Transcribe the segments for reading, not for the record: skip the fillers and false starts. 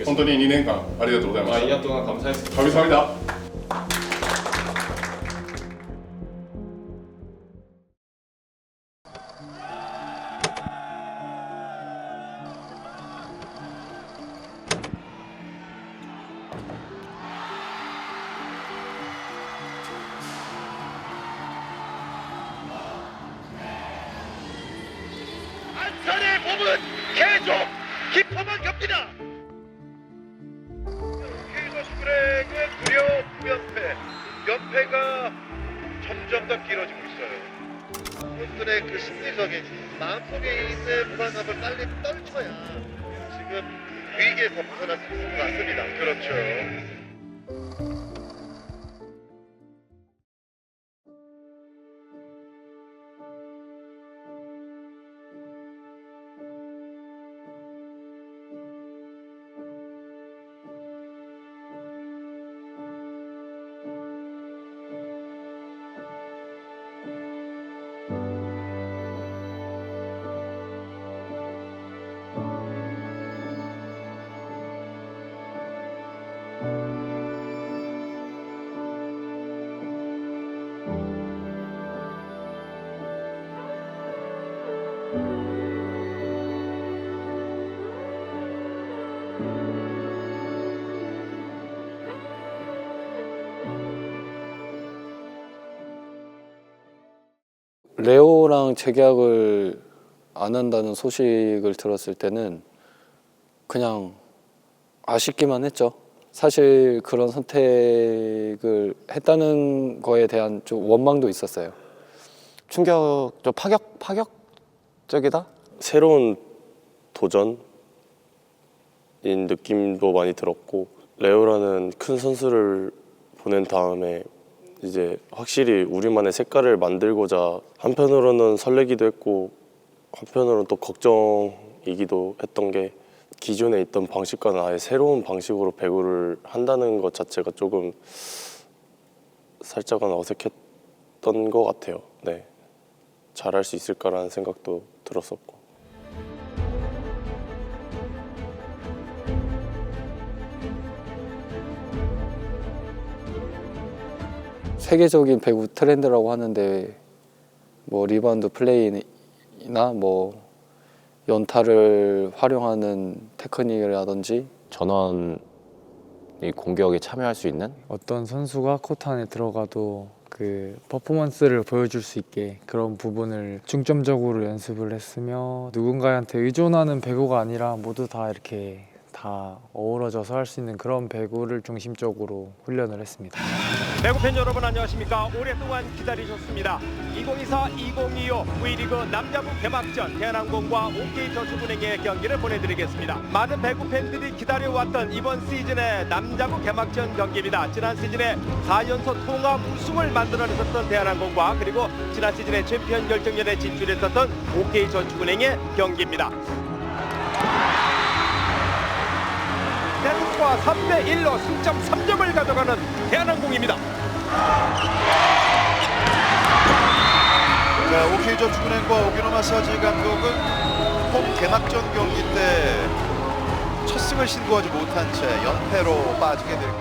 좋겠습니다. 本当に2年間ありがとうございました。 2년 동안 감사했습니다. 감사합니다. 안산의 몸은 계속 깊어만 갑니다. K선수들에게 무려 9연패, 연패가 점점 더 길어지고 있어요. 선수들의 그 심리적인 마음속에 있는 불안함을 빨리 떨쳐야 지금 위기에서 벗어날 수 있을 것 같습니다. 그렇죠. 레오랑 재계약을 안 한다는 소식을 들었을 때는 그냥 아쉽기만 했죠. 사실 그런 선택을 했다는 거에 대한 좀 원망도 있었어요. 충격적, 파격적이다? 새로운 도전인 느낌도 많이 들었고, 레오라는 큰 선수를 보낸 다음에 이제 확실히 우리만의 색깔을 만들고자, 한편으로는 설레기도 했고 한편으로는 또 걱정이기도 했던 게, 기존에 있던 방식과는 아예 새로운 방식으로 배구를 한다는 것 자체가 조금 살짝은 어색했던 것 같아요. 네, 잘할 수 있을까라는 생각도 들었었고. 세계적인 배구 트렌드라고 하는데 뭐 리바운드 플레이나 뭐 연타를 활용하는 테크닉이라든지 전원이 공격에 참여할 수 있는 어떤 선수가 코트 안에 들어가도 그 퍼포먼스를 보여줄 수 있게 그런 부분을 중점적으로 연습을 했으며, 누군가한테 의존하는 배구가 아니라 모두 다 이렇게 다 어우러져서 할 수 있는 그런 배구를 중심적으로 훈련을 했습니다. 배구 팬 여러분 안녕하십니까? 오랫동안 기다리셨습니다. 2024-2025 V리그 남자부 개막전 대한항공과 OK저축은행의 경기를 보내드리겠습니다. 많은 배구 팬들이 기다려왔던 이번 시즌의 남자부 개막전 경기입니다. 지난 시즌에 4연속 통합 우승을 만들어냈었던 대한항공과, 그리고 지난 시즌에 챔피언 결정전에 진출했었던 OK저축은행의 경기입니다. 대한항공과 3대1로 승점 3점을 가져가는 대한항공입니다. 자, OK저축은행과 오기노 마사지 감독은 홈 개막전 경기 때 첫 승을 신고하지 못한 채 연패로 빠지게 되고,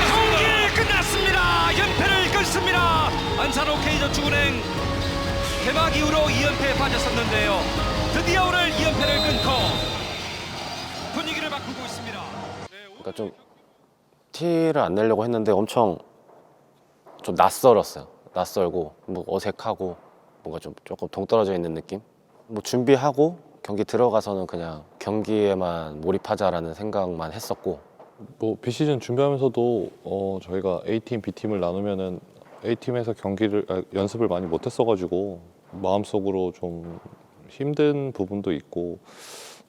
경기 끝났습니다. 연패를 끊습니다. 안산 OK저축은행 개막 이후로 2연패에 빠졌었는데요. 드디어 오늘 2연패를 끊고 분위기를 바꾸고 있습니다. 그러니까 좀 티를 안 내려고 했는데 엄청 좀 낯설었어요. 낯설고 뭐 어색하고 뭔가 좀 조금 동떨어져 있는 느낌? 뭐 준비하고 경기 들어가서는 그냥 경기에만 몰입하자라는 생각만 했었고, 뭐 비시즌 준비하면서도 저희가 A팀, B팀을 나누면은 A팀에서 연습을 많이 못했어가지고 마음속으로 좀 힘든 부분도 있고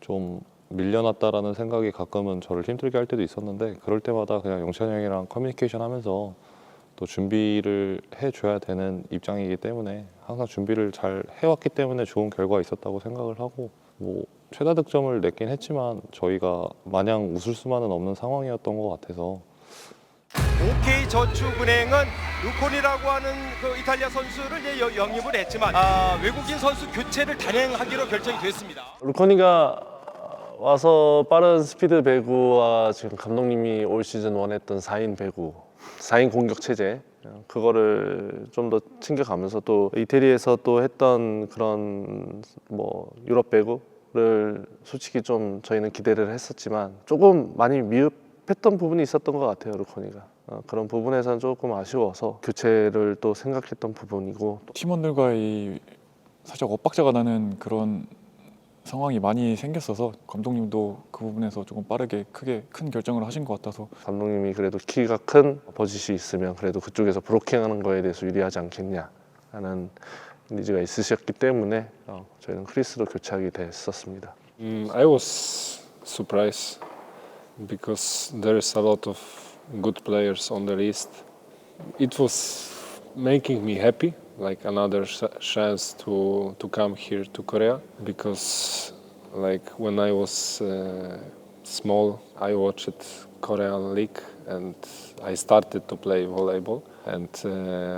좀 밀려났다라는 생각이 가끔은 저를 힘들게 할 때도 있었는데, 그럴 때마다 그냥 용찬이 형이랑 커뮤니케이션 하면서 또 준비를 해줘야 되는 입장이기 때문에 항상 준비를 잘 해왔기 때문에 좋은 결과가 있었다고 생각을 하고, 뭐 최다 득점을 냈긴 했지만 저희가 마냥 웃을 수만은 없는 상황이었던 것 같아서 OK저축은행은 루콘이라고 하는 그 이탈리아 선수를 이제 영입을 했지만 외국인 선수 교체를 단행하기로 결정이 됐습니다. 루커니가 와서 빠른 스피드 배구와 지금 감독님이 올 시즌 원했던 4인 배구, 4인 공격 체제 그거를 좀 더 챙겨가면서 또 이태리에서 또 했던 그런 뭐 유럽 배구를 솔직히 좀 저희는 기대를 했었지만 조금 많이 미흡했던 부분이 있었던 것 같아요, 루커니가. 그런 부분에서는 조금 아쉬워서 교체를 또 생각했던 부분이고 팀원들과의 살짝 엇박자가 나는 그런 상황이 많이 생겼어서 감독님도 그 부분에서 조금 빠르게 큰 결정을 하신 것 같아서 감독님이 그래도 키가 큰 버짓이 있으면 그래도 그쪽에서 브로킹하는 거에 대해서 유리하지 않겠냐 하는 니즈가 있으셨기 때문에 저희는 크리스로 교체하게 됐었습니다. I was surprised because there is a lot of good players on the list. It was making me happy, like another chance to come here to Korea, because like when I was small I watched Korean League and I started to play volleyball, and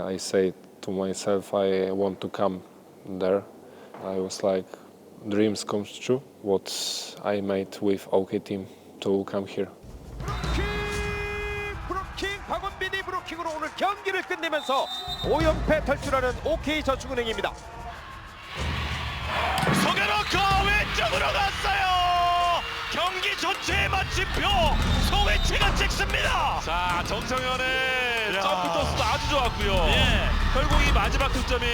I said to myself I want to come there. I was like dreams comes true what I made with OK team to come here. 브로킹 박원빈이 브로킹으로 오늘 경기를 끝내면서 5연패 탈출하는 OK저축은행입니다. 송현호가 왼쪽으로 갔어요. 경기 전체의 마침표 송혜채가 찍습니다. 자, 정성현의 점프 토스도 아주 좋았고요. 결국 이 마지막 득점이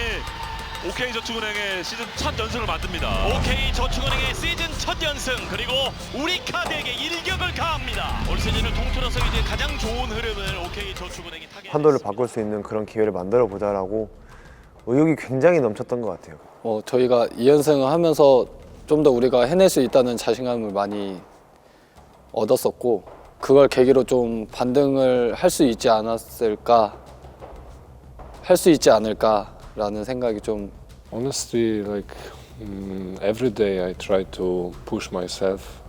OK저축은행의 시즌 첫 연승을 만듭니다. OK저축은행의 시즌 첫 연승, 그리고 우리카드에게 일격을 가합니다. 올 시즌을 통틀어서 이제 가장 좋은 흐름을 OK저축은행이 타게 판도를 바꿀 수 있는 그런 기회를 만들어 보자라고 의욕이 굉장히 넘쳤던 것 같아요. 저희가 2연승을 하면서 좀 더 우리가 해낼 수 있다는 자신감을 많이 얻었었고 그걸 계기로 좀 반등을 할 수 있지 않았을까, 할 수 있지 않을까라는 생각이 좀. Honestly, like every day I try to push myself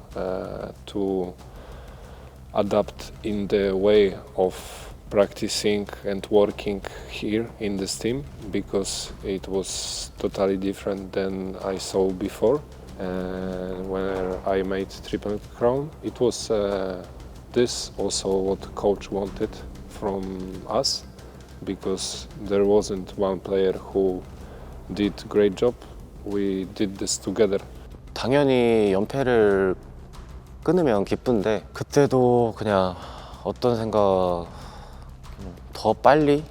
to adapt in the way of practicing and working here in this team, because it was totally different than I saw before. And when I made Triple Crown, it was this also what the coach wanted from us, because there wasn't one player who did great job. We did this together. 당연히 연패를 끊으면 기쁜데 그때도 그냥 어떤 생각, 더 빨리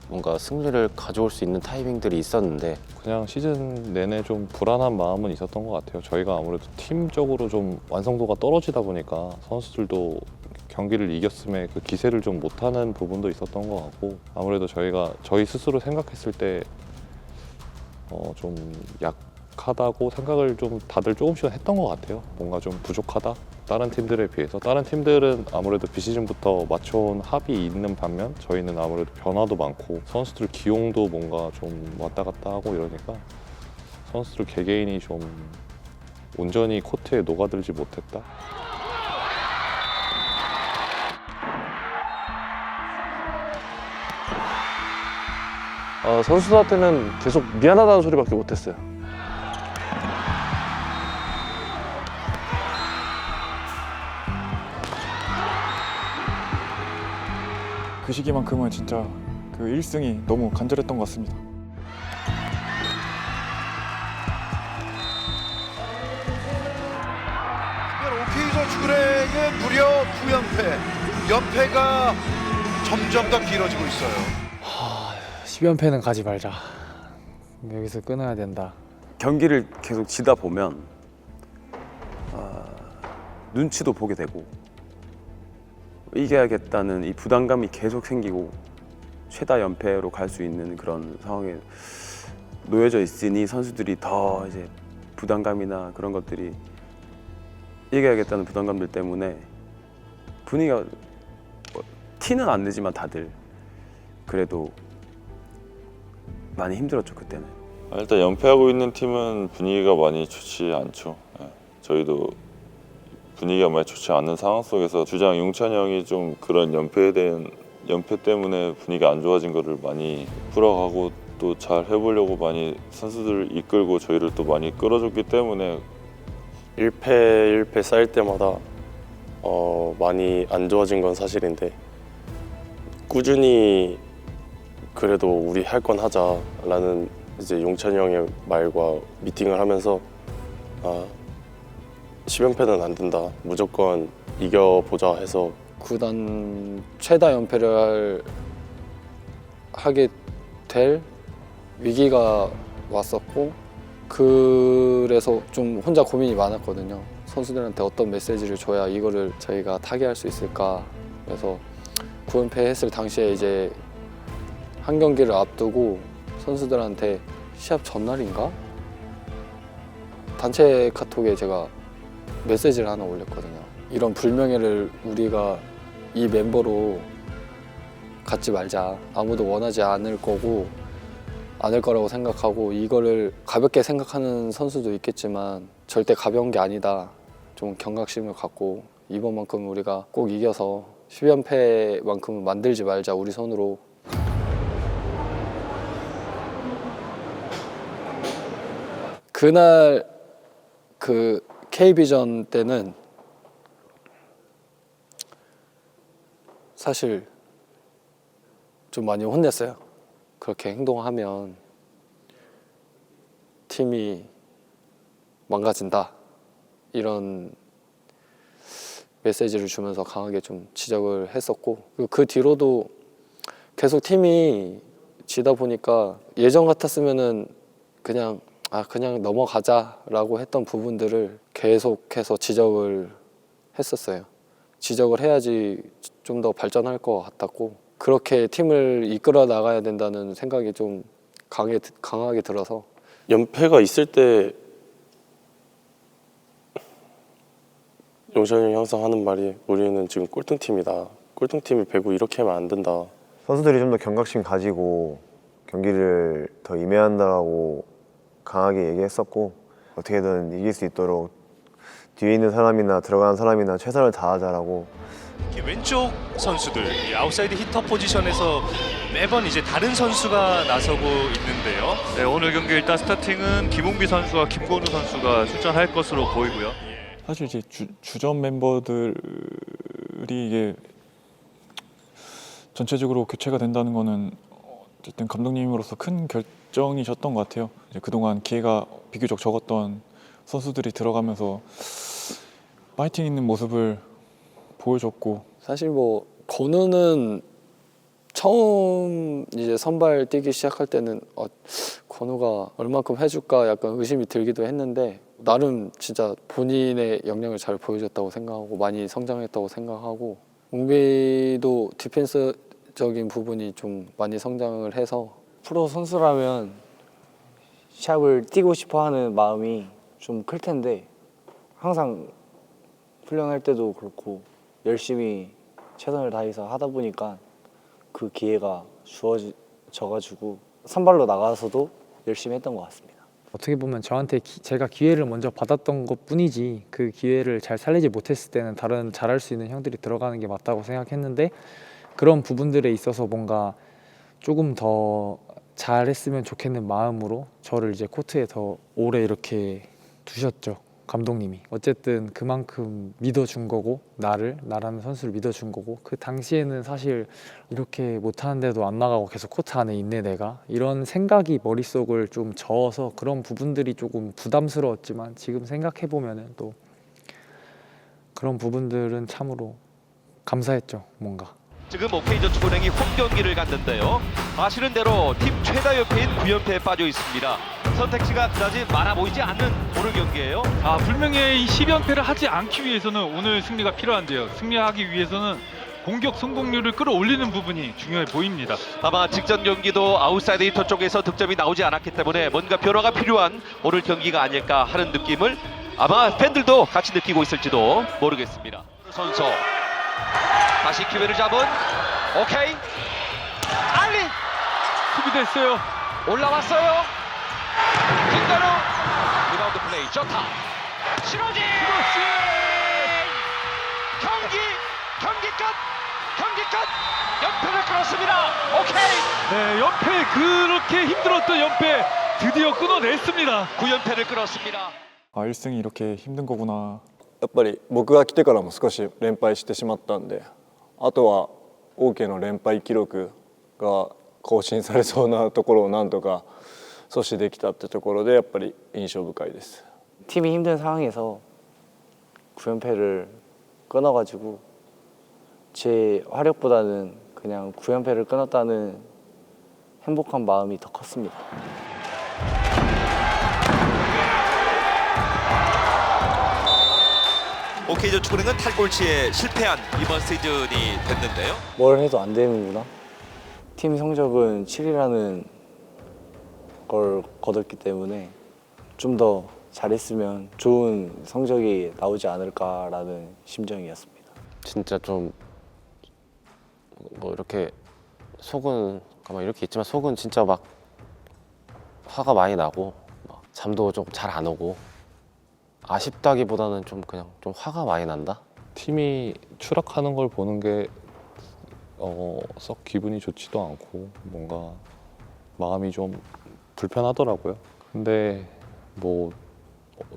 뭔가 승리를 가져올 수 있는 타이밍들이 있었는데 그냥 시즌 내내 좀 불안한 마음은 있었던 것 같아요. 저희가 아무래도 팀적으로 좀 완성도가 떨어지다 보니까 선수들도 경기를 이겼음에 그 기세를 좀 못하는 부분도 있었던 것 같고, 아무래도 저희 스스로 생각했을 때 좀 약하다고 생각을 좀 다들 조금씩은 했던 것 같아요. 뭔가 좀 부족하다, 다른 팀들에 비해서. 다른 팀들은 아무래도 비시즌부터 맞춰온 합이 있는 반면 저희는 아무래도 변화도 많고 선수들 기용도 뭔가 좀 왔다 갔다 하고 이러니까 선수들 개개인이 좀 온전히 코트에 녹아들지 못했다. 선수들한테는 계속 미안하다는 소리밖에 못했어요. 그 시기만큼은 진짜 그 1승이 너무 간절했던 것 같습니다. OK저축은행은 무려 9연패, 연패가 점점 더 길어지고 있어요. 10연패는 가지 말자. 여기서 끊어야 된다. 경기를 계속 지다 보면 눈치도 보게 되고 이겨야겠다는 이 부담감이 계속 생기고 최다 연패로 갈 수 있는 그런 상황에 놓여져 있으니 선수들이 더 이제 부담감이나 그런 것들이 이겨야겠다는 부담감들 때문에 분위기가 티는 안 내지만 다들 그래도 많이 힘들었죠 그때는. 일단 연패하고 있는 팀은 분위기가 많이 좋지 않죠. 저희도 분위기가 많이 좋지 않은 상황 속에서 주장 용찬이 형이 좀 그런 연패 때문에 분위기가 안 좋아진 거를 많이 풀어가고 또 잘 해보려고 많이 선수들을 이끌고 저희를 또 많이 끌어줬기 때문에 1패 쌓일 때마다 많이 안 좋아진 건 사실인데 꾸준히 그래도 우리 할 건 하자라는 이제 용찬이 형의 말과 미팅을 하면서 10연패는 안 된다. 무조건 이겨보자 해서 구단 최다 연패를 하게 될 위기가 왔었고 그래서 좀 혼자 고민이 많았거든요. 선수들한테 어떤 메시지를 줘야 이거를 저희가 타개할 수 있을까. 그래서 9연패 했을 당시에 이제 한 경기를 앞두고 선수들한테 시합 전날인가? 단체 카톡에 제가 메시지를 하나 올렸거든요. 이런 불명예를 우리가 이 멤버로 갖지 말자. 아무도 원하지 않을 거라고 생각하고 이거를 가볍게 생각하는 선수도 있겠지만 절대 가벼운 게 아니다. 좀 경각심을 갖고 이번만큼 우리가 꼭 이겨서 10연패만큼은 만들지 말자 우리 손으로. 그날 그 K비전 때는 사실 좀 많이 혼냈어요. 그렇게 행동하면 팀이 망가진다 이런 메시지를 주면서 강하게 좀 지적을 했었고 그 뒤로도 계속 팀이 지다 보니까 예전 같았으면은 그냥 넘어가자라고 했던 부분들을 계속해서 지적을 했었어요. 지적을 해야지 좀 더 발전할 것 같았고 그렇게 팀을 이끌어 나가야 된다는 생각이 좀 강하게 들어서 연패가 있을 때 용찬이 형이 항상 하는 말이 우리는 지금 꼴등팀이다. 꼴등팀을 배구 이렇게 하면 안 된다. 선수들이 좀 더 경각심 가지고 경기를 더 임해야 한다고 강하게 얘기했었고 어떻게든 이길 수 있도록 뒤에 있는 사람이나 들어가는 사람이나 최선을 다하자라고. 왼쪽 선수들 이 아웃사이드 히터 포지션에서 매번 이제 다른 선수가 나서고 있는데요. 네, 오늘 경기 일단 스타팅은 김웅비 선수와 김건우 선수가 출전할 것으로 보이고요. 사실 이제 주전 멤버들이 이게 전체적으로 교체가 된다는 거는 어쨌든 감독님으로서 큰 결정이셨던 것 같아요. 이제 그동안 기회가 비교적 적었던 선수들이 들어가면서 파이팅 있는 모습을 보여줬고 사실 뭐 건우는 처음 이제 선발 뛰기 시작할 때는 건우가 얼마큼 해줄까 약간 의심이 들기도 했는데 나름 진짜 본인의 역량을 잘 보여줬다고 생각하고 많이 성장했다고 생각하고 웅비도 디펜스적인 부분이 좀 많이 성장을 해서 프로 선수라면 샵을 뛰고 싶어하는 마음이 좀 클 텐데 항상 훈련할 때도 그렇고 열심히 최선을 다해서 하다 보니까 그 기회가 주어져가지고 선발로 나가서도 열심히 했던 것 같습니다. 어떻게 보면 저한테 제가 기회를 먼저 받았던 것뿐이지 그 기회를 잘 살리지 못했을 때는 다른 잘할 수 있는 형들이 들어가는 게 맞다고 생각했는데 그런 부분들에 있어서 뭔가 조금 더 잘했으면 좋겠는 마음으로 저를 이제 코트에 더 오래 이렇게 두셨죠. 감독님이 어쨌든 그만큼 믿어준 거고 나라는 선수를 믿어준 거고 그 당시에는 사실 이렇게 못하는데도 안 나가고 계속 코트 안에 있네 내가 이런 생각이 머릿속을 좀 저어서 그런 부분들이 조금 부담스러웠지만 지금 생각해보면은 또 그런 부분들은 참으로 감사했죠. 뭔가 지금 OK저축은행이 홈 경기를 갔는데요. 아시는 대로 팀 최다 연패인 9연패에 빠져 있습니다. 선택지가 그다지 많아 보이지 않는 오늘 경기예요. 불명예의 10연패를 하지 않기 위해서는 오늘 승리가 필요한데요. 승리하기 위해서는 공격 성공률을 끌어올리는 부분이 중요해 보입니다. 아마 직전 경기도 아웃사이드 히터 쪽에서 득점이 나오지 않았기 때문에 뭔가 변화가 필요한 오늘 경기가 아닐까 하는 느낌을 아마 팬들도 같이 느끼고 있을지도 모르겠습니다. 선수 다시 기회를 잡은 오케이 알린 수비됐어요. 올라왔어요. 김건우 리바운드 플레이 좋다. 신호진 끝! 연패를 끊었습니다. 오케이. 네, 연패 그렇게 힘들었던 연패 드디어 끊어냈습니다. 9연패를 끊었습니다. 아 1승이 이렇게 힘든 거구나. やっぱり僕が来てからも少し連敗してしまったんで、あとはオーケーの連敗記録が更新されそうなところをなんとか阻止できたってところでやっぱり印象深いです。 팀이 힘든 상황에서 9연패를 끊어가지고 제 화력보다는 그냥 9연패를 끊었다는 행복한 마음이 더 컸습니다. OK저축은행은 탈골치에 실패한 이번 시즌이 됐는데요. 뭘 해도 안 되는구나. 팀 성적은 7위라는 걸 거뒀기 때문에 좀 더 잘했으면 좋은 성적이 나오지 않을까라는 심정이었습니다. 진짜 좀 뭐 이렇게 속은 가만 이렇게 있지만 속은 진짜 막 화가 많이 나고 막 잠도 좀 잘 안 오고 아쉽다기보다는 좀 그냥 좀 화가 많이 난다. 팀이 추락하는 걸 보는 게 썩 기분이 좋지도 않고 뭔가 마음이 좀 불편하더라고요. 근데 뭐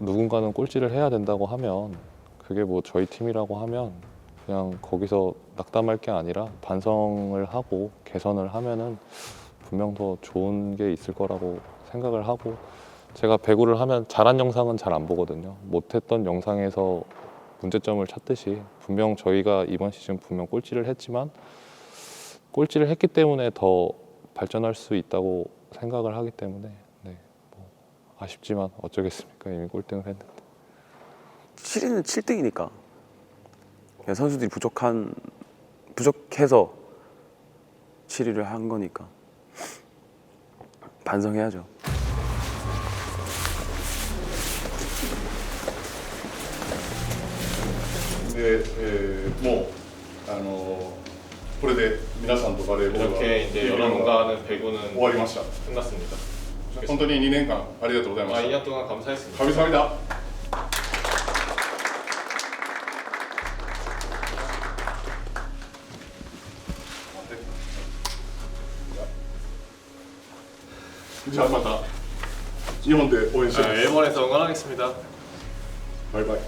누군가는 꼴찌를 해야 된다고 하면 그게 뭐 저희 팀이라고 하면 그냥 거기서 낙담할 게 아니라 반성을 하고 개선을 하면은 분명 더 좋은 게 있을 거라고 생각을 하고, 제가 배구를 하면 잘한 영상은 잘 안 보거든요. 못했던 영상에서 문제점을 찾듯이 분명 저희가 이번 시즌 분명 꼴찌를 했지만 꼴찌를 했기 때문에 더 발전할 수 있다고 생각을 하기 때문에 네, 뭐 아쉽지만 어쩌겠습니까. 이미 꼴등을 했는데. 7위는 7등이니까 그냥 선수들이 부족해서 7위를 한 거니까 반성해야죠. 네, 뭐, これで皆さんとバレーボールは 이렇게 이제 여러분과 하는 배구는 終わりました。 끝났습니다. 本当に2年間ありがとうございました。 2년 동안 감사했습니다. 감사합니다. 자, また日本で応援してます。 일본에서 응원하겠습니다. 바이바이.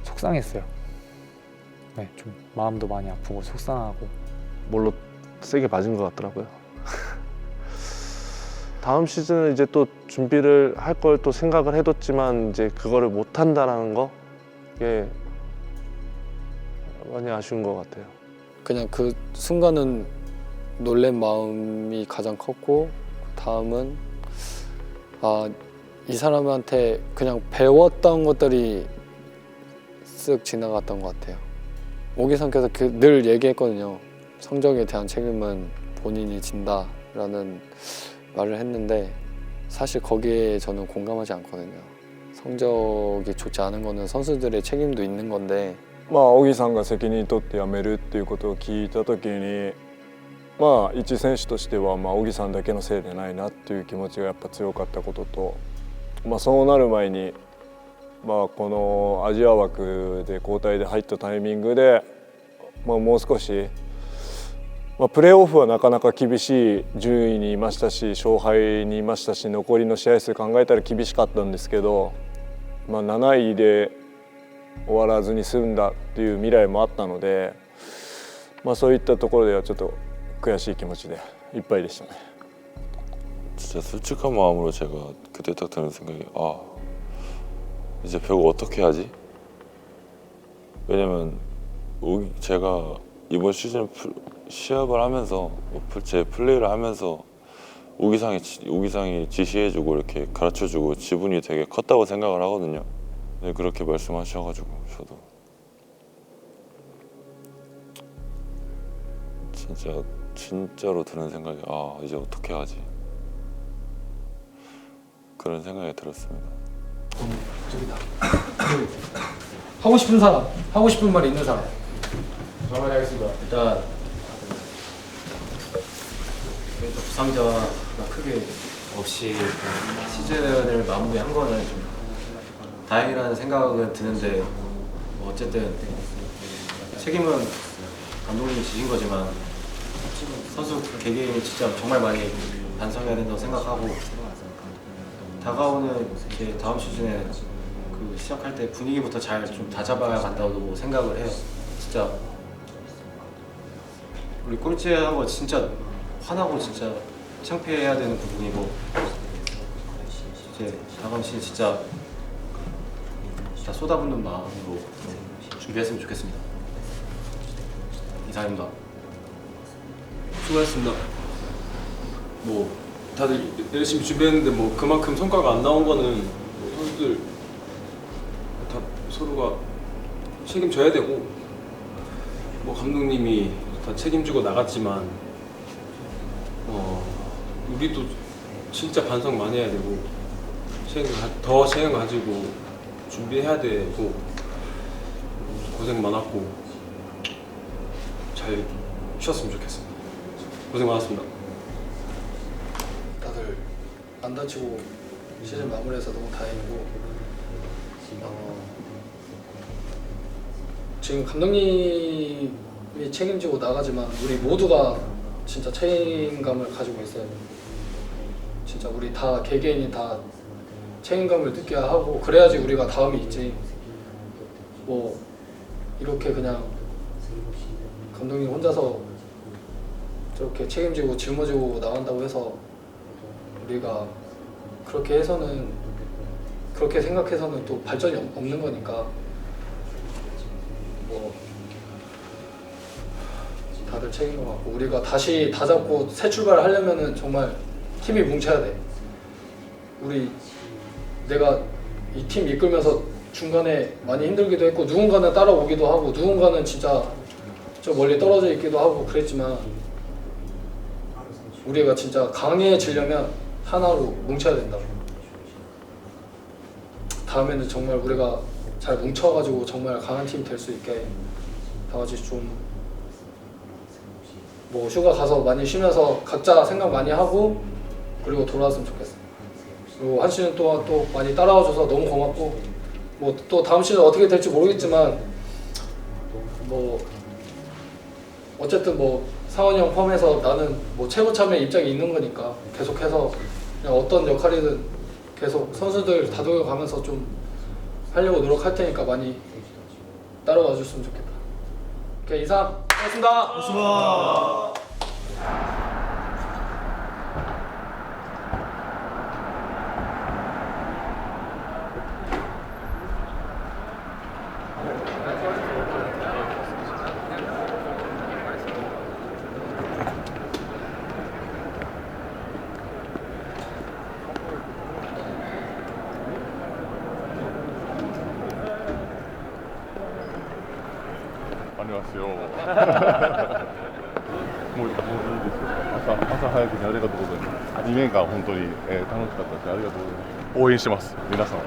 속상했어요. 네, 좀 마음도 많이 아프고 속상하고. 뭘로 세게 맞은 것 같더라고요. 다음 시즌은 이제 또 준비를 할 걸 또 생각을 해뒀지만 이제 그거를 못 한다라는 거, 이게 많이 아쉬운 것 같아요. 그냥 그 순간은 놀란 마음이 가장 컸고, 다음은 이 사람한테 그냥 배웠던 것들이 쓱 지나갔던 것 같아요. 오기성께서 늘 얘기했거든요. 성적에 대한 책임은 본인이 진다라는 말을 했는데 사실 거기에 저는 공감하지 않거든요. 성적이 좋지 않은 거는 선수들의 책임도 있는 건데, まあ小木さんが責任取って辞めるっていうことを聞いた時に、まあ一選手としてはまあ小木さんだけのせいでないなっていう気持ちがやっぱ強かったことと、まあそうなる前に、まあこのアジア枠で交代で入ったタイミングで、まあもう少し、まあプレーオフはなかなか厳しい順位にいましたし、勝敗にいましたし、残りの試合数考えたら厳しかったんですけど、まあ7位で終わらずに済んだっていう未来もあったので、まあそういったところではちょっと悔しい気持ちでいっぱいでしたね。 진짜 솔직한 마음으로 제가 그때 딱 드는 생각이, 아 이제 배구 어떻게 하지? 왜냐면 제가 이번 시즌 시합을 하면서 제 플레이를 하면서 우기상이 지시해주고 이렇게 가르쳐주고 지분이 되게 컸다고 생각을 하거든요. 네, 그렇게 말씀하셔가지고 저도 진짜로 드는 생각이, 아 이제 어떻게 하지? 그런 생각이 들었습니다. 저기다. 하고 싶은 사람, 하고 싶은 말 있는 사람. 저만 하겠습니다. 일단 왼쪽 부상자가 크게 없이 시즌을 마무리한 거는 좀 다행이라는 생각은 드는데 뭐 어쨌든 책임은 감독님이 지신 거지만 선수 개개인이 진짜 정말 많이 반성해야 된다고 생각하고 다가오는 이렇게 다음 시즌에 그 시작할 때 분위기부터 잘 좀 다잡아야 간다고 생각을 해요. 진짜 우리 꼴찌한 거 진짜 화나고 진짜 창피해야 되는 부분이고 이제 다가온 시즌 진짜 다 쏟아붓는 마음으로 준비했으면 좋겠습니다. 이상입니다. 수고하셨습니다. 뭐 다들 열심히 준비했는데 뭐 그만큼 성과가 안 나온 거는 뭐 선수들 다 서로가 책임져야 되고 뭐 감독님이 다 책임지고 나갔지만 우리도 진짜 반성 많이 해야 되고 더 책임 가지고 준비해야 되고 고생 많았고 잘 쉬었으면 좋겠습니다. 고생 많았습니다. 다들 안 다치고 시즌 마무리해서 너무 다행이고 지금 감독님이 책임지고 나가지만 우리 모두가 진짜 책임감을 가지고 있어요. 진짜 우리 다 개개인이 다 책임감을 느껴야 하고 그래야지 우리가 다음이 있지. 뭐 이렇게 그냥 감독님 혼자서 저렇게 책임지고 짊어지고 나간다고 해서 우리가 그렇게 해서는 그렇게 생각해서는 또 발전이 없는 거니까 뭐 다들 책임을 갖고 우리가 다시 다 잡고 새 출발을 하려면은 정말 팀이 뭉쳐야 돼. 우리 내가 이 팀 이끌면서 중간에 많이 힘들기도 했고 누군가는 따라오기도 하고 누군가는 진짜 저 멀리 떨어져 있기도 하고 그랬지만 우리가 진짜 강해지려면 하나로 뭉쳐야 된다. 다음에는 정말 우리가 잘 뭉쳐가지고 정말 강한 팀이 될 수 있게 다 같이 좀 뭐 휴가 가서 많이 쉬면서 각자 생각 많이 하고 그리고 돌아왔으면 좋겠어. 그리고 한 시즌 동안 또 많이 따라와줘서 너무 고맙고 뭐 또 다음 시즌 어떻게 될지 모르겠지만 뭐 어쨌든 뭐 상원이 형 포함해서 나는 뭐 최고 참여 입장이 있는 거니까 계속해서 그냥 어떤 역할이든 계속 선수들 다독여가면서 좀 하려고 노력할 테니까 많이 따라와 줬으면 좋겠다. 오케이, 이상 고맙습니다. 고맙습니다. 안녕하세요.もういいですよ。朝早くにありがとうございます。2年間本当に、楽しかったしありがとうございます。応援してます皆さん。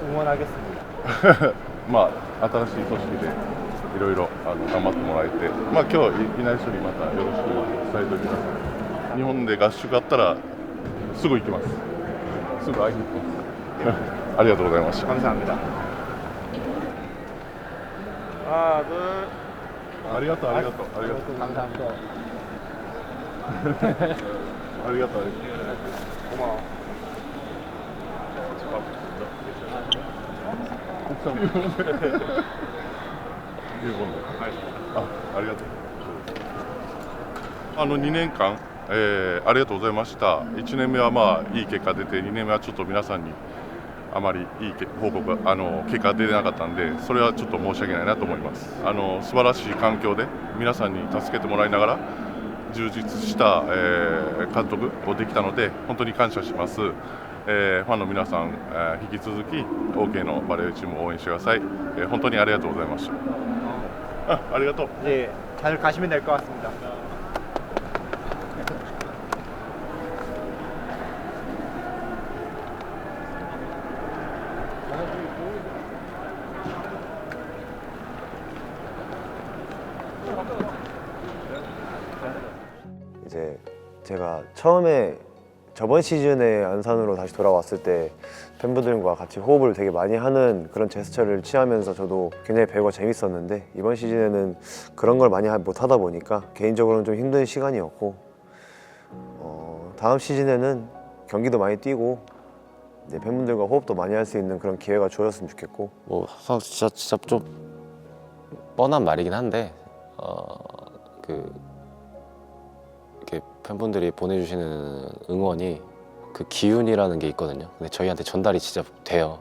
응원하겠습니다. まあ新しい組織でいろいろ頑張ってもらえて、まあ今日いない人にまたよろしく伝えておいてください。日本で合宿あったらすぐ行きます。すぐ会いに行きます。ありがとうございました。 감사합니다. 하나 둘. ありがとうありがとうありがとう。 감사합니다. ありがとう。 고마워. 국산 일본. ありがとう。2年間、ありがとうございました。1年目はまあいい結果出て、2年目はちょっと皆さんにあまりいい報告結果が出てなかったんで、それはちょっと申し訳ないなと思います。素晴らしい環境で皆さんに助けてもらいながら充実した、監督をできたので本当に感謝します。ファンの皆さん、引き続き OK のバレーチームを応援してください。本当にありがとうございました。ありがとう。 네, 잘 가시면 될 것 같습니다. 이제 제가 처음에 저번 시즌에 안산으로 다시 돌아왔을 때 팬분들과 같이 호흡을 되게 많이 하는 그런 제스처를 취하면서 저도 굉장히 배우가 재밌었는데 이번 시즌에는 그런 걸 많이 못 하다 보니까 개인적으로는 좀 힘든 시간이었고 다음 시즌에는 경기도 많이 뛰고 이제 팬분들과 호흡도 많이 할 수 있는 그런 기회가 주어졌으면 좋겠고 뭐 진짜 좀 뻔한 말이긴 한데 이렇게 팬분들이 보내주시는 응원이 그 기운이라는 게 있거든요. 근데 저희한테 전달이 진짜 돼요.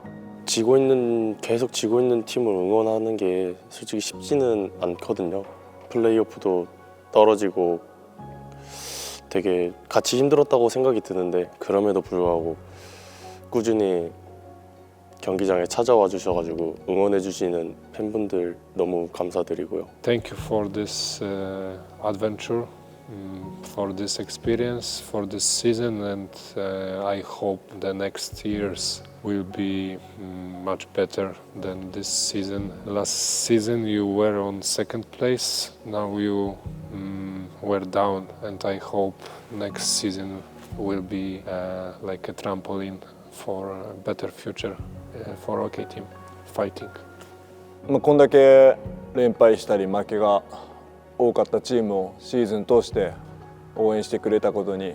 계속 지고 있는 팀을 응원하는 게 솔직히 쉽지는 않거든요. 플레이오프도 떨어지고 되게 같이 힘들었다고 생각이 드는데 그럼에도 불구하고 꾸준히 경기장에 찾아와 주셔가지고 응원해 주시는 팬분들 너무 감사드리고요. Thank you for this adventure, for this experience, for this season, and I hope the next years will be much better than this season. Last season you were on second place, now you were down, and I hope next season will be like a trampoline for a better future for OK team fighting. こんだけ連敗したり負けが多かったチームをシーズン通して応援してくれたことに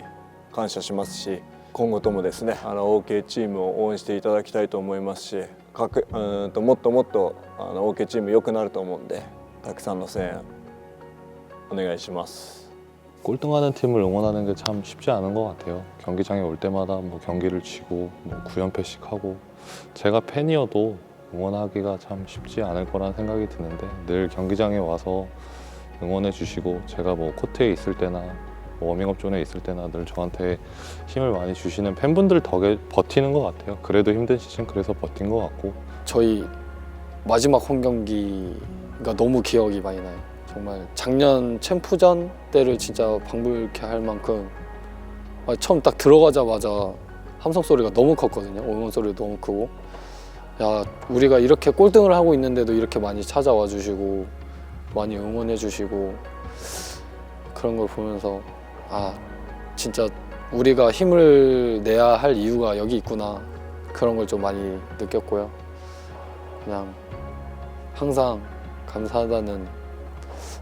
感謝しますし、今後ともですねOK チームを応援していただきたいと思いますし、もっともっとOKチーム良くなると思うんで、たくさんの声援お願いします。 꼴등하는 팀을 응원하는 게 참 쉽지 않은 것 같아요. 경기장에 올 때마다 뭐 경기를 치고 뭐 9연패씩 하고 제가 팬이어도 응원하기가 참 쉽지 않을 거라는 생각이 드는데 늘 경기장에 와서 응원해 주시고 제가 뭐 코트에 있을 때나 뭐 워밍업 존에 있을 때나 늘 저한테 힘을 많이 주시는 팬분들 덕에 버티는 것 같아요. 그래도 힘든 시즌 그래서 버틴 것 같고 저희 마지막 홈 경기가 너무 기억이 많이 나요. 정말 작년 챔프전 때를 진짜 방불케 할 만큼 처음 딱 들어가자마자 함성 소리가 너무 컸거든요. 응원 소리도 너무 크고, 야 우리가 이렇게 꼴등을 하고 있는데도 이렇게 많이 찾아와 주시고 많이 응원해 주시고 그런 걸 보면서 아 진짜 우리가 힘을 내야 할 이유가 여기 있구나, 그런 걸 좀 많이 느꼈고요. 그냥 항상 감사하다는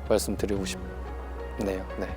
말씀 드리고 싶네요. 네.